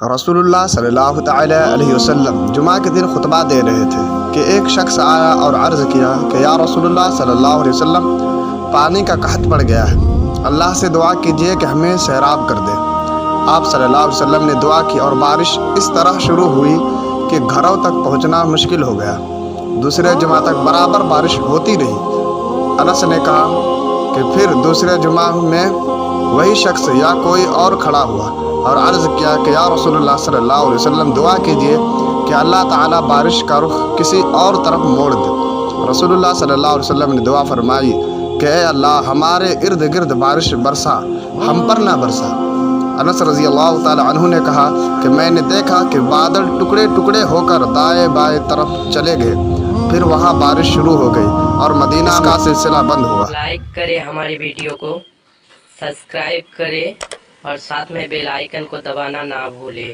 رسول اللہ صلی اللہ تعالی علیہ وسلم جمعہ کے دن خطبہ دے رہے تھے کہ ایک شخص آیا اور عرض کیا کہ یا رسول اللہ صلی اللہ علیہ وسلم، پانی کا قحط پڑ گیا ہے، اللہ سے دعا کیجیے کہ ہمیں سیراب کر دے۔ آپ صلی اللہ علیہ وسلم نے دعا کی اور بارش اس طرح شروع ہوئی کہ گھروں تک پہنچنا مشکل ہو گیا۔ دوسرے جمعہ تک برابر بارش ہوتی رہی۔ انس نے کہا کہ پھر دوسرے جمعہ میں وہی شخص یا کوئی اور کھڑا ہوا اور عرض کیا کہ یا رسول اللہ صلی اللہ علیہ وسلم، دعا کیجیے کہ اللہ تعالیٰ بارش کا رخ کسی اور طرف موڑ دے۔ رسول اللہ صلی اللہ علیہ وسلم نے دعا فرمائی کہ اے اللہ، ہمارے ارد گرد بارش برسا، ہم پر نہ برسا۔ انس رضی اللہ تعالی عنہ نے کہا کہ میں نے دیکھا کہ بادل ٹکڑے ٹکڑے ہو کر دائیں بائیں طرف چلے گئے، پھر وہاں بارش شروع ہو گئی اور مدینہ کا سلسلہ بند ہوا۔ لائک کرے ہماری ویڈیو کو، سبسکرائب کرے اور ساتھ میں بیل آئیکن کو دبانا نہ بھولے۔